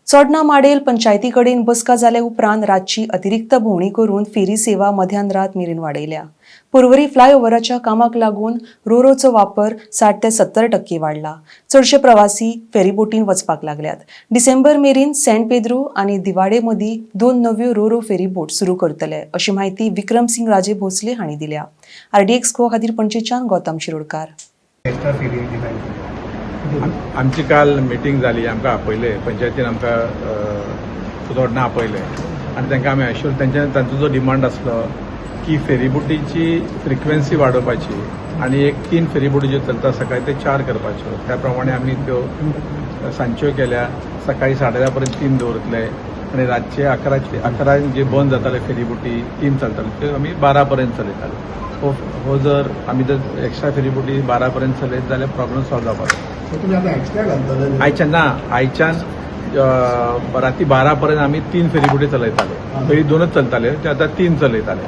चोडणा model पंचायती कडेन बसका जाले उपरांत रातची अतिरिक्त भोंवडी करून फेरी सेवा मध्यान रात मेरेन वाडयल्या। पर्वरी फ्लायओव्हराच्या कामाक लागून रोरोचो वापर 60 ते 70% वाडला। चडशे प्रवासी फेरीबोटीन वचपाक लागल्यात। डिसेंबर मेरेन सेंट पेद्रू आनी दिवाडे मदीं 2 नव्यो रोरो फेरीबोट सुरू करतले, अशी माहिती विक्रम सिंग राजे भोसले हांणी दिल्या। RDX गो खातीर पणजेच्यान गौतम शिरोडकार। आमची काल मिटींग जाली, आमकां आपयले पंचायतीन आमकां चोडणा आपयले आनी तांकां आमी अश्योर तांचो जो डिमांड आसलो की फेरीबोटीची फ्रिक्वेन्सी वाडोवपाची आनी एक 3 फेरीबोटी ज्यो चलता सकाळी ते 4 करपाच्यो। त्या प्रमाणे आमी त्यो सांजच्यो केल्या। सकाळी 10:30 पर्यंत 3 दवरतले आनी रातचे 11 जे बंद जाताले फेरीबोटी 3 चलताले त्यो आमी 12 पर्यंत चलयताले। हो जर आमी जर एक्स्ट्रा फेरीबोटी 12 पर्यंत चलयत जाल्यार प्रॉब्लम सॉल्व जावपाक। आयच्यान ना, आयच्यान राती 12 पर्यंत आमी 3 फेरीबोटी चलयताले। पयलीं 2च चलताले, ते आतां 3 चलयताले।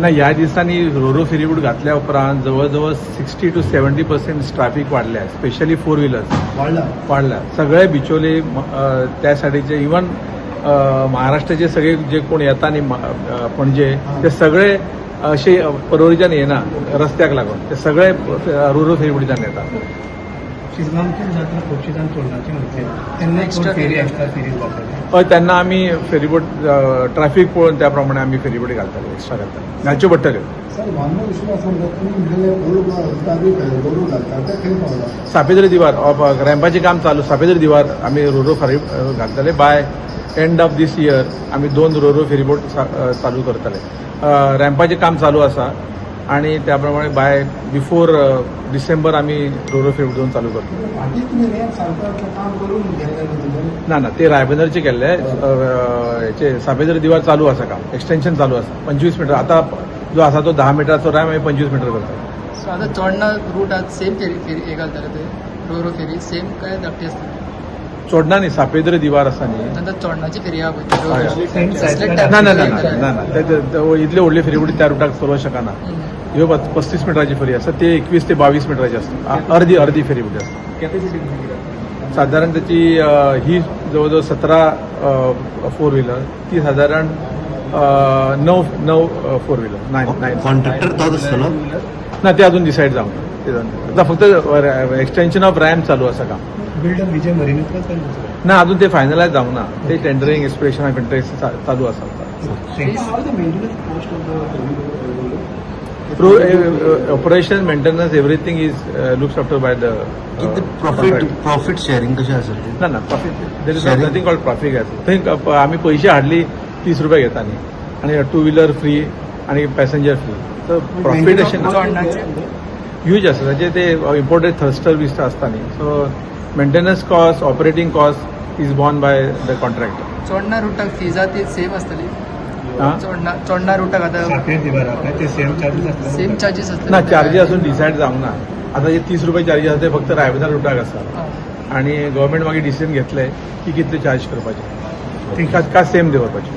ना, ह्या दिसांनी रोरो फेरीबोट घातल्या उपरांत जवळ 60 to 70% ट्रॅफिक वाडल्या, स्पेशली 4 व्हिलर्स वाडल्या। सगळे बिचोले त्या सायडीचे इवन महाराष्ट्राचे सगळे जे कोण येता न्ही पणजे, ते सगळे असे पर्वरीच्यान येना रस्त्याक लागून, ते सगळे रोरो फेरीबोटीच्यान येतात। हय, तेन्ना आमी फेरीबोट ट्रॅफिक पळोवन त्या प्रमाणे आमी फेरीबोटी घालताले, एक्स्ट्रा घालताले, घालच्यो पडटल्यो। सापेद्र दिवार रॅम्पाचें काम चालू, सापेद्र दिवार आमी रोरो घालतले। By end of this year आमी 2 रोरो फेरीबोट चालू करतले। रॅम्पाचें काम चालू आसा आणि त्याप्रमाणे बाय बिफोर डिसेंबर आमी रोरो फेरीबोट 2 चालू करतले। ना, ते रायबंदरचे केल्ले, हेचे सापेद्र दिवार चालू आसा काम, एक्सटेन्शन चालू आसा। 25 मीटर आता जो आसा तो 10 मिटराचो रॅम्प आमी 25 मीटर करता। सो आतां चोडणा रूटात सेम फेरी हे घालतले ते रोरो फेरी सेम काय धाकटी आसता? चोडणा न्ही, सापेद्र दिवार आसा न्ही, नंतर चोडणाची फेरी आहा ना, इतले व्हडले फेरीबोटी त्या रुटाक चलोवंक शकना। ह्यो 35 मिटराची फेरी आसा, ते 21 ते 22 मिटराची आसता, अर्दी फेरीबोटी आसता। कॅपेसिटी साधारण त्याची ही जवळजवळ 17 4 व्हिलर, ती साधारण 9 4 व्हिलर 9 कॉन्ट्रॅक्टर तोच आसतलो ना, ते अजून डिसाईड जावंक आता फक्त एक्सटेन्शन ऑफ रॅम्प चालू आसा काम। बिल्डअप विजय मरीनच ना, अजून ते फायनलायज जावंक ना, ते टेंडरिंग एक्सप्रेशन ऑफ इंटरेस्ट चालू आसा। Operation maintenance everything is looks after by the profit sharing कशें आसता? ना, profit there is nothing called profit थंय आमी पयशे हार्डली 30 रुपया घेता न्ही, आनी 2 व्हिलर फ्री आणि पॅसेंजर फ्री, तर प्रॉफिट अशें ह्यूज आसा। ताचे ते इम्पोर्टेड थर्स्टर बिस्ट आसता न्ही, so maintenance cost operating cost is borne by the contractor. चोडणा रुटाक फिजा ती सेम आसतली? चोडणा रुटाक आतां सेम चार्जीस आसतले? ना, चार्जीस अजून डिसायड जावंक ना। आता जे 30 रुपया चार्जीस आसा ते फक्त रायबंदर रुटाक आसा, आणि गव्हर्मेंट मागीर डिसिजन घेतले की कितले चार्ज करपाचे, का सेम दवरपाचे।